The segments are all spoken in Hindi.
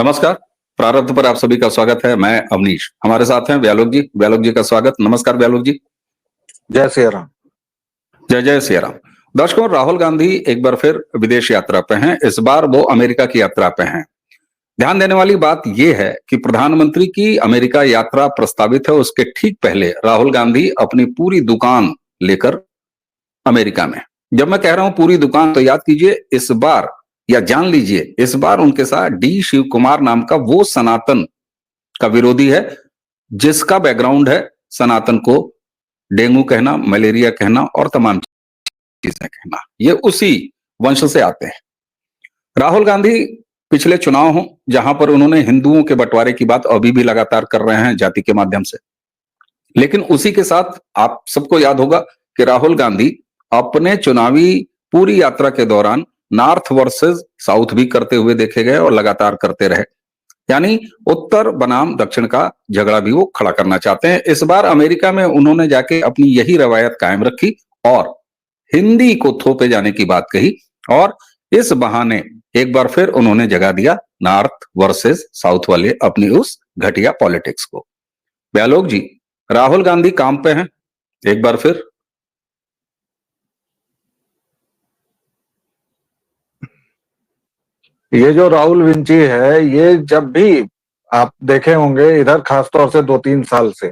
नमस्कार। प्रारब्ध पर आप सभी का स्वागत है। मैं अवनीश, हमारे साथ हैं व्यालोक जी। व्यालोक जी का स्वागत। नमस्कार व्यालोक जी। जय श्री राम। जय जय सिया राम। दर्शकों, राहुल गांधी एक बार फिर विदेश यात्रा पे हैं। इस बार वो अमेरिका की यात्रा पे हैं। ध्यान देने वाली बात यह है कि प्रधानमंत्री की अमेरिका यात्रा प्रस्तावित है, उसके ठीक पहले राहुल गांधी अपनी पूरी दुकान लेकर अमेरिका में। जब मैं कह रहा हूं पूरी दुकान, तो याद कीजिए इस बार, या जान लीजिए, इस बार उनके साथ डी शिव कुमार नाम का वो सनातन का विरोधी है जिसका बैकग्राउंड है सनातन को डेंगू कहना, मलेरिया कहना और तमाम चीजें कहना। ये उसी वंश से आते हैं। राहुल गांधी पिछले चुनाव हो जहां पर उन्होंने हिंदुओं के बंटवारे की बात अभी भी लगातार कर रहे हैं जाति के माध्यम से, लेकिन उसी के साथ आप सबको याद होगा कि राहुल गांधी अपने चुनावी पूरी यात्रा के दौरान नॉर्थ वर्सेस साउथ भी करते हुए देखे गए और लगातार करते रहे। यानी उत्तर बनाम दक्षिण का झगड़ा भी वो खड़ा करना चाहते हैं। इस बार अमेरिका में उन्होंने जाके अपनी यही रवायत कायम रखी और हिंदी को थोपे जाने की बात कही, और इस बहाने एक बार फिर उन्होंने जगा दिया नॉर्थ वर्सेस साउथ वाले अपनी उस घटिया पॉलिटिक्स को। व्यालोक जी, राहुल गांधी काम पे हैं एक बार फिर। ये जो राहुल विंची है, ये जब भी आप देखे होंगे इधर खासतौर से 2-3 साल से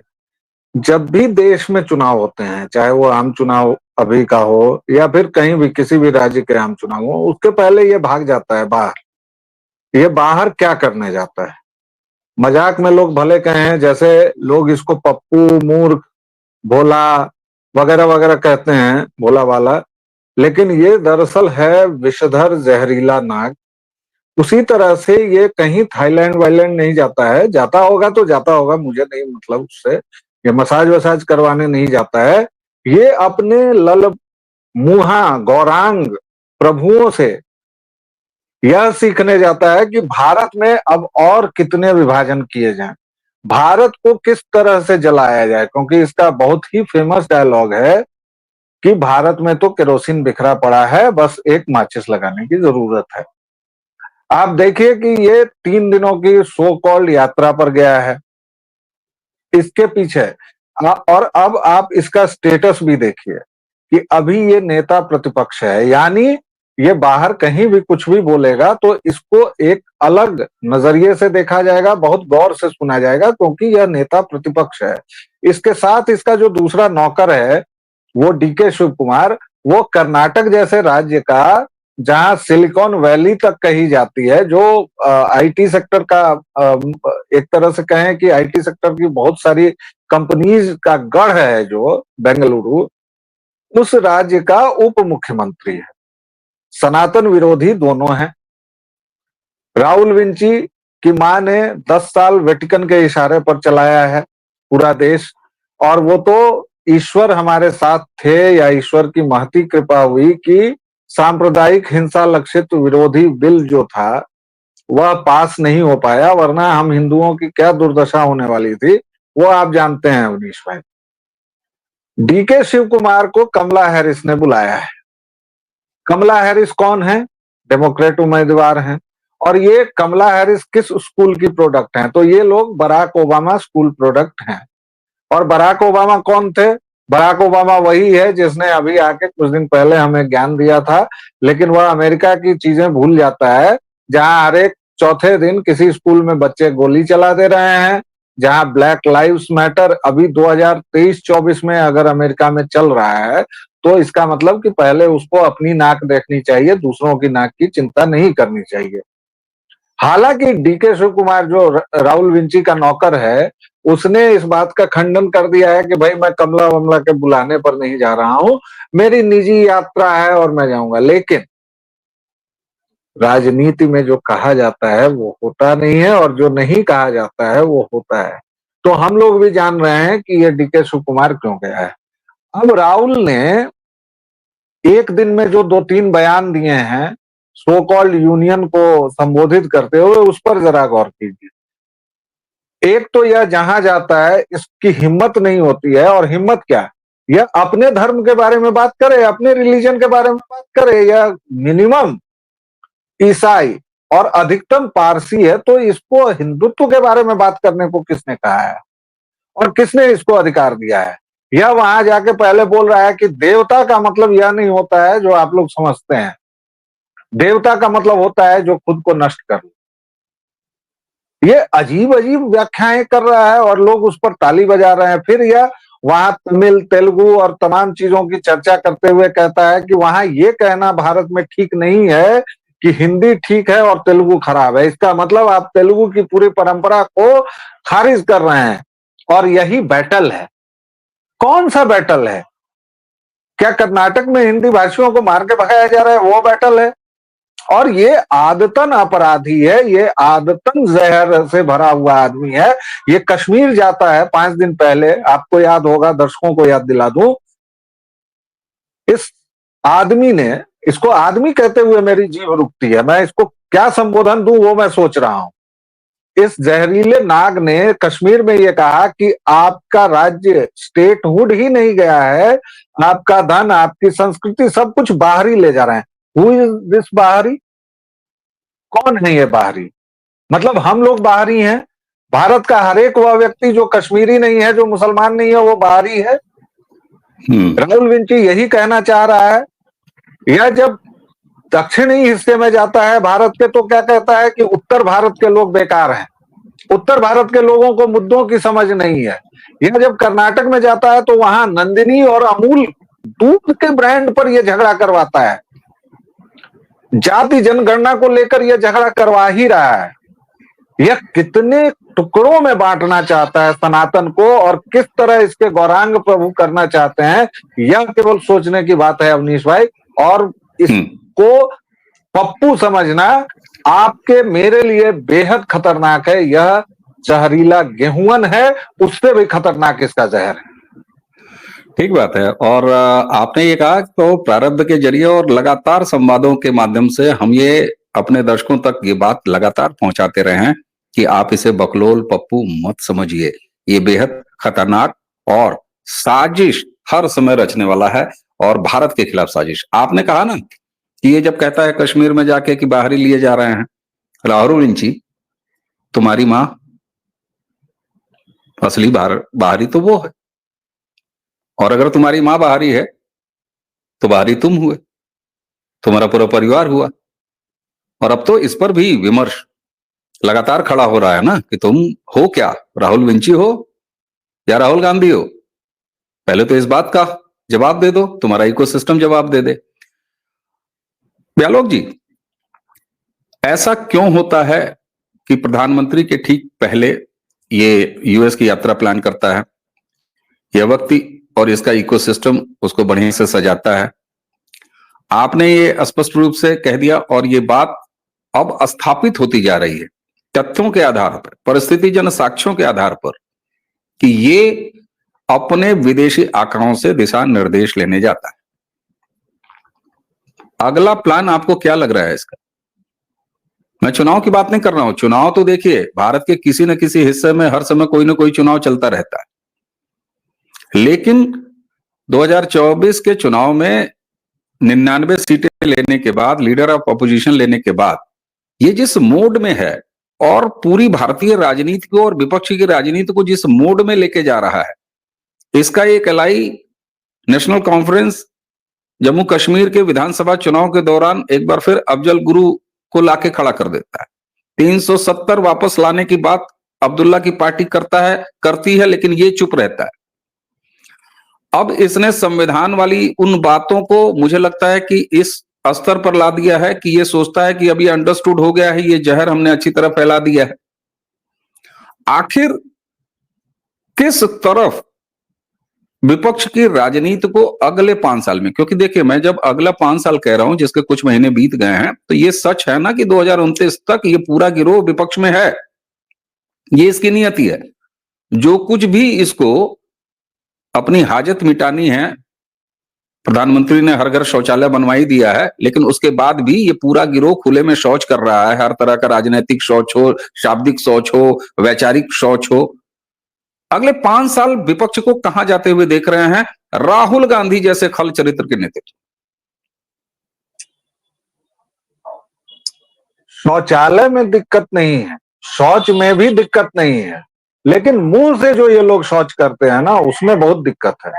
जब भी देश में चुनाव होते हैं, चाहे वो आम चुनाव अभी का हो या फिर कहीं भी किसी भी राज्य के आम चुनाव हो, उसके पहले ये भाग जाता है बाहर। ये बाहर क्या करने जाता है? मजाक में लोग भले कहें, जैसे लोग इसको पप्पू, मूर्ख, भोला वगैरह वगैरह कहते हैं, भोला वाला, लेकिन ये दरअसल है विषधर जहरीला नाग। उसी तरह से ये कहीं थाईलैंड वाईलैंड नहीं जाता है। जाता होगा तो जाता होगा, मुझे नहीं मतलब उससे। ये मसाज वसाज करवाने नहीं जाता है। ये अपने लल मुहा गौरांग प्रभुओं से यह सीखने जाता है कि भारत में अब और कितने विभाजन किए जाएं, भारत को किस तरह से जलाया जाए। क्योंकि इसका बहुत ही फेमस डायलॉग है कि भारत में तो केरोसिन बिखरा पड़ा है, बस एक माचिस लगाने की जरूरत है। आप देखिए कि ये 3 दिनों की सो कॉल्ड यात्रा पर गया है। इसके पीछे और अब आप इसका स्टेटस भी देखिए कि अभी ये नेता प्रतिपक्ष है, यानी ये बाहर कहीं भी कुछ भी बोलेगा तो इसको एक अलग नजरिए से देखा जाएगा, बहुत गौर से सुना जाएगा, क्योंकि यह नेता प्रतिपक्ष है। इसके साथ इसका जो दूसरा नौकर है वो डीके शिव कुमार, वो कर्नाटक जैसे राज्य का, जहां सिलिकॉन वैली तक कही जाती है, जो आईटी सेक्टर का, एक तरह से कहें कि आईटी सेक्टर की बहुत सारी कंपनीज का गढ़ है, जो बेंगलुरु, उस राज्य का उप मुख्यमंत्री है। सनातन विरोधी दोनों हैं। राहुल विंची की मां ने 10 साल वेटिकन के इशारे पर चलाया है पूरा देश, और वो तो ईश्वर हमारे साथ थे, या ईश्वर की महती कृपा हुई कि सांप्रदायिक हिंसा लक्षित विरोधी बिल जो था वह पास नहीं हो पाया, वरना हम हिंदुओं की क्या दुर्दशा होने वाली थी वो आप जानते हैं अवनीश भाई। डीके शिव कुमार को कमला हैरिस ने बुलाया है। कमला हैरिस कौन है? डेमोक्रेट उम्मीदवार हैं। और ये कमला हैरिस किस स्कूल की प्रोडक्ट हैं? तो ये लोग बराक ओबामा स्कूल प्रोडक्ट हैं। और बराक ओबामा कौन थे? बराक ओबामा वही है जिसने अभी आके कुछ दिन पहले हमें ज्ञान दिया था, लेकिन वह अमेरिका की चीजें भूल जाता है, जहां हर एक चौथे दिन किसी स्कूल में बच्चे गोली चला दे रहे हैं, जहां ब्लैक लाइव्स मैटर अभी 2023-24 में अगर अमेरिका में चल रहा है, तो इसका मतलब कि पहले उसको अपनी नाक देखनी चाहिए, दूसरों की नाक की चिंता नहीं करनी चाहिए। हालांकि डीके शिव कुमार जो राहुल विंची का नौकर है, उसने इस बात का खंडन कर दिया है कि भाई मैं कमला वमला के बुलाने पर नहीं जा रहा हूं, मेरी निजी यात्रा है और मैं जाऊंगा। लेकिन राजनीति में जो कहा जाता है वो होता नहीं है, और जो नहीं कहा जाता है वो होता है। तो हम लोग भी जान रहे हैं कि ये डीके शिव कुमार क्यों गया है। अब राहुल ने एक दिन में जो 2-3 बयान दिए हैं सो कॉल्ड यूनियन को संबोधित करते हुए, उस पर जरा गौर कीजिए। एक तो यह जहां जाता है इसकी हिम्मत नहीं होती है, और हिम्मत क्या, यह अपने धर्म के बारे में बात करे, अपने रिलीजन के बारे में बात करे, या मिनिमम ईसाई और अधिकतम पारसी है, तो इसको हिंदुत्व के बारे में बात करने को किसने कहा है और किसने इसको अधिकार दिया है? यह वहां जाके पहले बोल रहा है कि देवता का मतलब यह नहीं होता है जो आप लोग समझते हैं। देवता का मतलब होता है जो खुद को नष्ट कर ले। ये अजीब अजीब व्याख्याएं कर रहा है और लोग उस पर ताली बजा रहे हैं। फिर यह वहां तमिल, तेलुगु और तमाम चीजों की चर्चा करते हुए कहता है कि वहां ये कहना भारत में ठीक नहीं है कि हिंदी ठीक है और तेलुगु खराब है। इसका मतलब आप तेलुगु की पूरी परंपरा को खारिज कर रहे हैं और यही बैटल है। कौन सा बैटल है? क्या कर्नाटक में हिंदी भाषियों को मार के भगाया जा रहा है, वो बैटल है? और ये आदतन अपराधी है, ये आदतन जहर से भरा हुआ आदमी है। ये कश्मीर जाता है 5 दिन पहले, आपको याद होगा, दर्शकों को याद दिला दूं, इस आदमी ने, इसको आदमी कहते हुए मेरी जीभ रुकती है, मैं इसको क्या संबोधन दूं वो मैं सोच रहा हूं। इस जहरीले नाग ने कश्मीर में ये कहा कि आपका राज्य स्टेटहुड ही नहीं गया है, आपका धन, आपकी संस्कृति सब कुछ बाहरी ले जा रहे हैं। हु इज दिस बाहरी? कौन है ये बाहरी? मतलब हम लोग बाहरी हैं? भारत का हर एक वह व्यक्ति जो कश्मीरी नहीं है, जो मुसलमान नहीं है, वो बाहरी है? राहुल विंची यही कहना चाह रहा है। यह जब दक्षिणी हिस्से में जाता है भारत के, तो क्या कहता है कि उत्तर भारत के लोग बेकार हैं, उत्तर भारत के लोगों को मुद्दों की समझ नहीं है। यह जब कर्नाटक में जाता है तो वहां नंदिनी और अमूल दूध के ब्रांड पर यह झगड़ा करवाता है। जाति जनगणना को लेकर यह झगड़ा करवा ही रहा है। यह कितने टुकड़ों में बांटना चाहता है सनातन को और किस तरह इसके गौरांग प्रभु करना चाहते हैं, यह केवल सोचने की बात है अवनीश भाई। और इसको पप्पू समझना आपके मेरे लिए बेहद खतरनाक है। यह जहरीला गेहूं है, उससे भी खतरनाक इसका जहर है। ठीक बात है। और आपने ये कहा तो प्रारब्ध के जरिए और लगातार संवादों के माध्यम से हम ये अपने दर्शकों तक ये बात लगातार पहुंचाते रहे हैं कि आप इसे बकलोल पप्पू मत समझिए। ये बेहद खतरनाक और साजिश हर समय रचने वाला है और भारत के खिलाफ साजिश। आपने कहा ना कि ये जब कहता है कश्मीर में जाके कि बाहरी लिए जा रहे हैं, राहुल विंची, तुम्हारी माँ असली बाहरी तो वो है, और अगर तुम्हारी माँ बाहरी है तो बाहरी तुम हुए, तुम्हारा पूरा परिवार हुआ। और अब तो इस पर भी विमर्श लगातार खड़ा हो रहा है ना कि तुम हो क्या, राहुल विंची हो या राहुल गांधी हो? पहले तो इस बात का जवाब दे दो, तुम्हारा इकोसिस्टम जवाब दे दे। ब्यालोक जी, ऐसा क्यों होता है कि प्रधानमंत्री के ठीक पहले ये यूएस की यात्रा प्लान करता है, यह व्यक्ति और इसका इकोसिस्टम उसको बढ़िया से सजाता है? आपने ये स्पष्ट रूप से कह दिया और ये बात अब स्थापित होती जा रही है तथ्यों के आधार पर, परिस्थितिजन्य साक्ष्यों के आधार पर, कि ये अपने विदेशी आंकड़ों से दिशा निर्देश लेने जाता है। अगला प्लान आपको क्या लग रहा है इसका? मैं चुनाव की बात नहीं कर रहा हूं। चुनाव तो देखिए भारत के किसी न किसी हिस्से में हर समय कोई ना कोई चुनाव चलता रहता है, लेकिन 2024 के चुनाव में 99 सीटें लेने के बाद, लीडर ऑफ अपोजिशन लेने के बाद, ये जिस मोड में है और पूरी भारतीय राजनीति को और विपक्षी की राजनीति को जिस मोड में लेके जा रहा है, इसका एक एलआई नेशनल कॉन्फ्रेंस जम्मू कश्मीर के विधानसभा चुनाव के दौरान एक बार फिर अफजल गुरु को लाके खड़ा कर देता है। 370 वापस लाने की बात अब्दुल्ला की पार्टी करती है, लेकिन ये चुप रहता है। अब इसने संविधान वाली उन बातों को मुझे लगता है कि इस स्तर पर ला दिया है कि ये सोचता है कि अभी अंडरस्टूड हो गया है, ये जहर हमने अच्छी तरह फैला दिया है। आखिर किस तरफ विपक्ष की राजनीति को अगले 5 साल में, क्योंकि देखिए मैं जब अगला 5 साल कह रहा हूं जिसके कुछ महीने बीत गए हैं, तो ये सच है ना कि 2029 तक ये पूरा गिरोह विपक्ष में है। ये इसकी नियति है। जो कुछ भी इसको अपनी हाजत मिटानी है, प्रधानमंत्री ने हर घर शौचालय बनवाई दिया है, लेकिन उसके बाद भी ये पूरा गिरोह खुले में शौच कर रहा है। हर तरह का राजनीतिक शौच हो, शाब्दिक शौच हो, वैचारिक शौच हो। अगले 5 साल विपक्ष को कहां जाते हुए देख रहे हैं? राहुल गांधी जैसे खल चरित्र के नेतृत्व। शौचालय में दिक्कत नहीं है, शौच में भी दिक्कत नहीं है, लेकिन मुंह से जो ये लोग शौच करते हैं ना, उसमें बहुत दिक्कत है।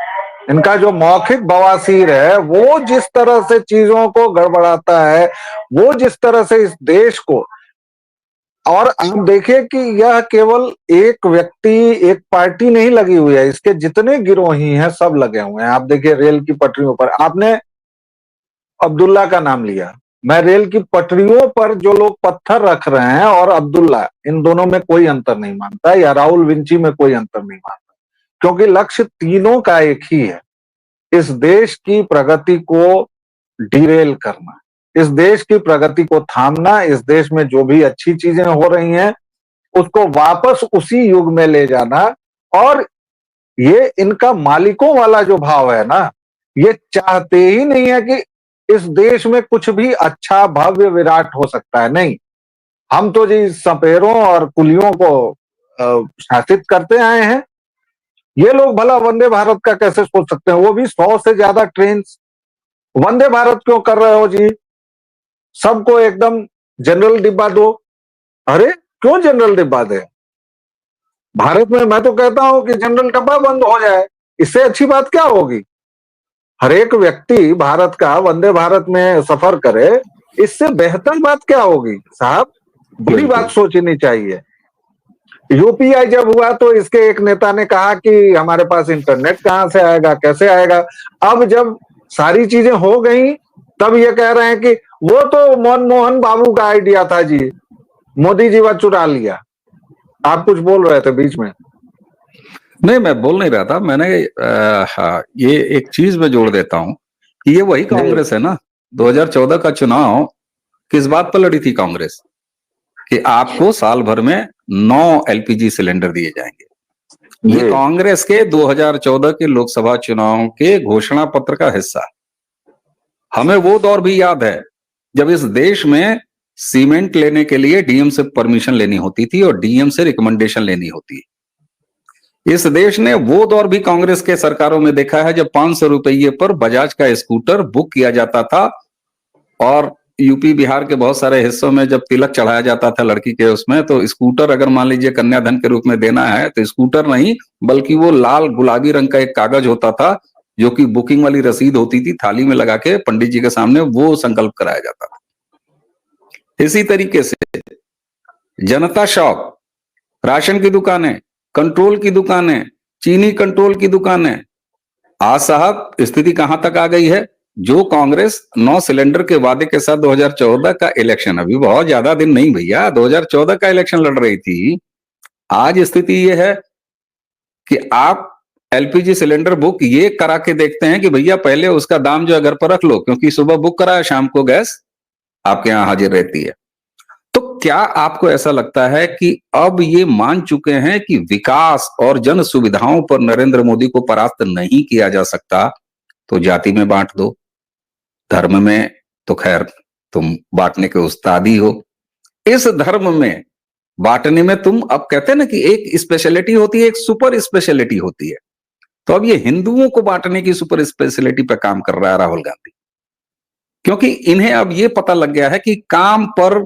इनका जो मौखिक बवासीर है, वो जिस तरह से चीजों को गड़बड़ाता है, वो जिस तरह से इस देश को, और आप देखिए कि यह केवल एक व्यक्ति, एक पार्टी नहीं लगी हुई है, इसके जितने गिरोही हैं सब लगे हुए हैं। आप देखिए रेल की पटरियों पर, आपने अब्दुल्ला का नाम लिया, मैं रेल की पटरियों पर जो लोग पत्थर रख रहे हैं और अब्दुल्ला, इन दोनों में कोई अंतर नहीं मानता, या राहुल विंची में कोई अंतर नहीं मानता, क्योंकि लक्ष्य तीनों का एक ही है, इस देश की प्रगति को डिरेल करना, इस देश की प्रगति को थामना, इस देश में जो भी अच्छी चीजें हो रही हैं उसको वापस उसी युग में ले जाना। और ये इनका मालिकों वाला जो भाव है ना, ये चाहते ही नहीं है कि इस देश में कुछ भी अच्छा भव्य विराट हो सकता है। नहीं, हम तो जी सपेरों और कुलियों को शासित करते आए हैं। ये लोग भला वंदे भारत का कैसे सोच सकते हैं, वो भी 100 से ज्यादा ट्रेन। वंदे भारत क्यों कर रहे हो जी, सबको एकदम जनरल डिब्बा दो। अरे क्यों जनरल डिब्बा दे, भारत में मैं तो कहता हूं कि जनरल डब्बा बंद हो जाए, इससे अच्छी बात क्या होगी। हर एक व्यक्ति भारत का वंदे भारत में सफर करे, इससे बेहतर बात क्या होगी साहब, बड़ी बात सोचनी चाहिए। यूपीआई जब हुआ तो इसके एक नेता ने कहा कि हमारे पास इंटरनेट कहां से आएगा, कैसे आएगा। अब जब सारी चीजें हो गई तब ये कह रहे हैं कि वो तो मनमोहन बाबू का आइडिया था जी, मोदी जी वह चुरा लिया। आप कुछ बोल रहे थे बीच में। नहीं, मैं बोल नहीं रहा था, मैंने हाँ, ये एक चीज में जोड़ देता हूं कि ये वही कांग्रेस है ना। 2014 का चुनाव किस बात पर लड़ी थी कांग्रेस, कि आपको साल भर में 9 एलपीजी सिलेंडर दिए जाएंगे। ये कांग्रेस के 2014 के लोकसभा चुनाव के घोषणा पत्र का हिस्सा। हमें वो दौर भी याद है जब इस देश में सीमेंट लेने के लिए डीएम से परमिशन लेनी होती थी और डीएम से रिकमेंडेशन लेनी होती। इस देश ने वो दौर भी कांग्रेस के सरकारों में देखा है जब 500 रुपये पर बजाज का स्कूटर बुक किया जाता था, और यूपी बिहार के बहुत सारे हिस्सों में जब तिलक चढ़ाया जाता था लड़की के उसमें, तो स्कूटर अगर मान लीजिए कन्याधन के रूप में देना है तो स्कूटर नहीं बल्कि वो लाल गुलाबी रंग का एक कागज होता था जो कि बुकिंग वाली रसीद होती थी, थाली में लगा के पंडित जी के सामने वो संकल्प कराया जाता था। इसी तरीके से जनता शॉप, राशन की दुकानें, कंट्रोल की दुकानें, चीनी कंट्रोल की दुकानें, आज साहब स्थिति कहां तक आ गई है। जो कांग्रेस 9 सिलेंडर के वादे के साथ 2014 का इलेक्शन, अभी बहुत ज्यादा दिन नहीं भैया, 2014 का इलेक्शन लड़ रही थी, आज स्थिति ये है कि आप एलपीजी सिलेंडर बुक ये करा के देखते हैं कि भैया पहले उसका दाम जो है घर पर रख लो, क्योंकि सुबह बुक करा है शाम को गैस आपके यहां हाजिर रहती है। तो क्या आपको ऐसा लगता है कि अब ये मान चुके हैं कि विकास और जन सुविधाओं पर नरेंद्र मोदी को परास्त नहीं किया जा सकता, तो जाति में बांट दो, धर्म में तो खैर तुम बांटने के उस्ताद ही हो, इस धर्म में बांटने में तुम, अब कहते हैं ना कि एक स्पेशलिटी होती है, एक सुपर स्पेशलिटी होती है, तो अब ये हिंदुओं को बांटने की सुपर स्पेशलिटी पे काम कर रहा है राहुल गांधी, क्योंकि इन्हें अब ये पता लग गया है कि काम पर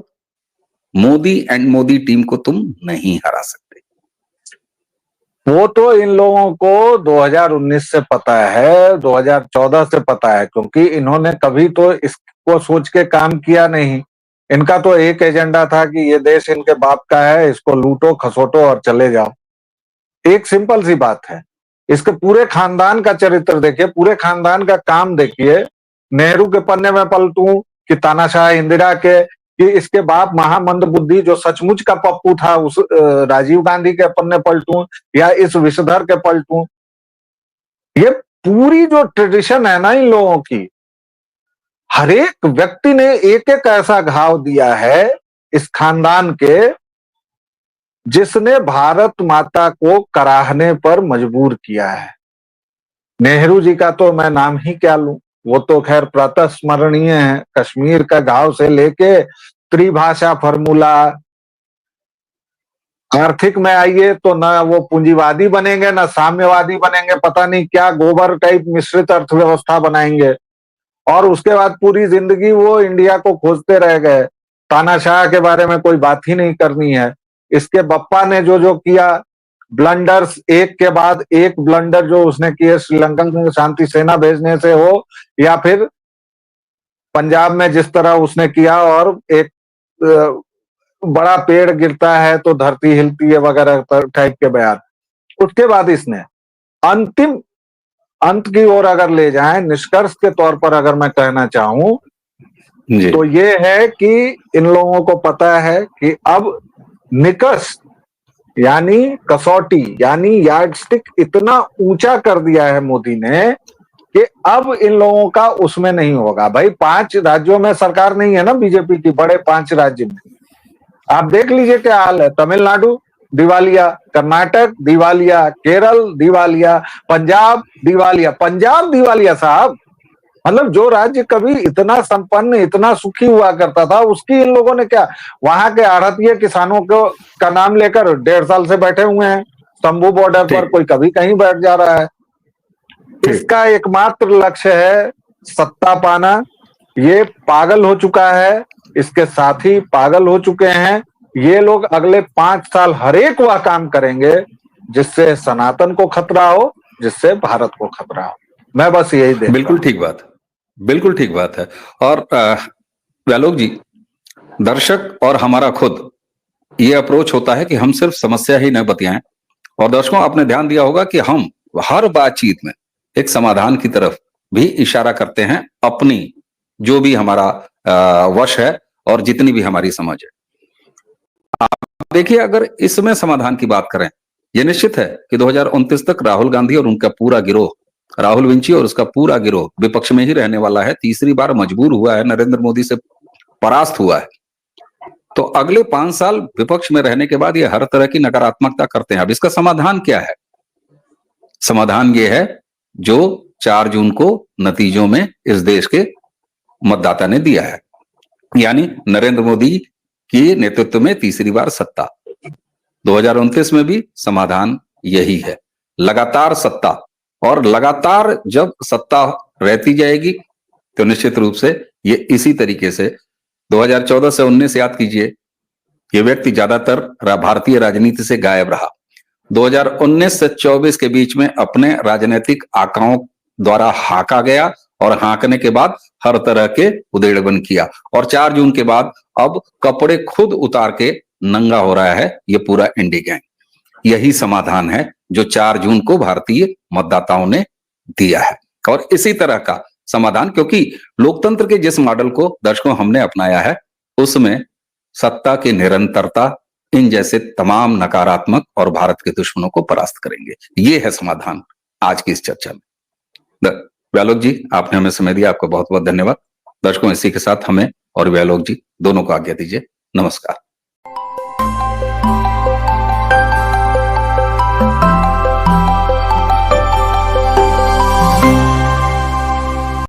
मोदी एंड मोदी टीम को तुम नहीं हरा सकते। वो तो इन लोगों को 2019 से पता है, 2014 से पता है, क्योंकि इन्होंने कभी तो इसको सोच के काम किया नहीं। इनका तो एक एजेंडा था कि ये देश इनके बाप का है, इसको लूटो खसोटो और चले जाओ। एक सिंपल सी बात है, इसके पूरे खानदान का चरित्र देखिए, पूरे खानदान का काम देखिए। नेहरू के पन्ने में पलटूं कि तानाशाह इंदिरा के, कि इसके बाप महामंद बुद्धि जो सचमुच का पप्पू था उस राजीव गांधी के पन्ने पलटूं, या इस विषधर के पलटूं, ये पूरी जो ट्रेडिशन है ना इन लोगों की, हर एक व्यक्ति ने एक एक ऐसा घाव दिया है इस खानदान के, जिसने भारत माता को कराहने पर मजबूर किया है। नेहरू जी का तो मैं नाम ही क्या लूं, वो तो खैर प्रातः स्मरणीय है। कश्मीर का घाव से लेके त्रिभाषा फॉर्मूला, आर्थिक में आइए तो ना वो पूंजीवादी बनेंगे ना साम्यवादी बनेंगे, पता नहीं क्या गोबर टाइप मिश्रित अर्थव्यवस्था बनाएंगे, और उसके बाद पूरी जिंदगी वो इंडिया को खोजते रह गए तानाशाह के बारे में कोई बात ही नहीं करनी है। इसके बप्पा ने जो जो किया, ब्लंडर्स एक के बाद एक ब्लंडर जो उसने किए, श्रीलंकन शांति सेना भेजने से हो या फिर पंजाब में जिस तरह उसने किया, और एक बड़ा पेड़ गिरता है तो धरती हिलती है वगैरह टाइप के बयान। उसके बाद इसने अंतिम अंत की ओर अगर ले जाएं, निष्कर्ष के तौर पर अगर मैं कहना चाहूं तो ये है कि इन लोगों को पता है कि अब निकष यानी कसौटी यानी यार्डस्टिक इतना ऊंचा कर दिया है मोदी ने कि अब इन लोगों का उसमें नहीं होगा। भाई 5 राज्यों में सरकार नहीं है ना बीजेपी की, बड़े 5 राज्य में आप देख लीजिए क्या हाल है। तमिलनाडु दिवालिया, कर्नाटक दिवालिया, केरल दिवालिया, पंजाब दिवालिया। पंजाब दिवालिया साहब, मतलब जो राज्य कभी इतना संपन्न इतना सुखी हुआ करता था, उसकी इन लोगों ने क्या, वहां के आढ़तिये किसानों को का नाम लेकर 1.5 साल से बैठे हुए हैं शंभू बॉर्डर पर, कोई कभी कहीं बैठ जा रहा है। इसका एकमात्र लक्ष्य है सत्ता पाना। ये पागल हो चुका है, इसके साथी पागल हो चुके हैं। ये लोग अगले 5 साल हर एक वह काम करेंगे जिससे सनातन को खतरा हो, जिससे भारत को खतरा हो। मैं बस यही देख। बिल्कुल ठीक बात, बिल्कुल ठीक बात है। और व्यालोक जी, दर्शक और हमारा खुद ये अप्रोच होता है कि हम सिर्फ समस्या ही न बतियाएं, और दर्शकों आपने ध्यान दिया होगा कि हम हर बातचीत में एक समाधान की तरफ भी इशारा करते हैं, अपनी जो भी हमारा वश है और जितनी भी हमारी समझ है। आप देखिए, अगर इसमें समाधान की बात करें, यह निश्चित है कि 2029 तक राहुल गांधी और उनका पूरा गिरोह, राहुल विंची और उसका पूरा गिरोह विपक्ष में ही रहने वाला है। तीसरी बार मजबूर हुआ है, नरेंद्र मोदी से परास्त हुआ है। तो अगले 5 साल विपक्ष में रहने के बाद ये हर तरह की नकारात्मकता करते हैं। अब इसका समाधान क्या है? समाधान ये है जो 4 जून को नतीजों में इस देश के मतदाता ने दिया है, यानी नरेंद्र मोदी के नेतृत्व में तीसरी बार सत्ता। 2029 में भी समाधान यही है, लगातार सत्ता। और लगातार जब सत्ता रहती जाएगी तो निश्चित रूप से ये इसी तरीके से 2014 से 19 याद कीजिए, ये व्यक्ति ज्यादातर भारतीय राजनीति से गायब रहा। 2019 से 24 के बीच में अपने राजनीतिक आकाओं द्वारा हाका गया और हाकने के बाद हर तरह के उधेड़बन किया, और 4 जून के बाद अब कपड़े खुद उतार के नंगा हो रहा है ये पूरा इंडी गैंग। यही समाधान है जो 4 जून को भारतीय मतदाताओं ने दिया है, और इसी तरह का समाधान, क्योंकि लोकतंत्र के जिस मॉडल को दर्शकों हमने अपनाया है उसमें सत्ता की निरंतरता इन जैसे तमाम नकारात्मक और भारत के दुश्मनों को परास्त करेंगे। ये है समाधान आज की इस चर्चा में। व्यालोक जी, आपने हमें समय दिया, आपका बहुत बहुत धन्यवाद। दर्शकों, इसी के साथ हमें और व्यालोक जी दोनों को आज्ञा दीजिए। नमस्कार।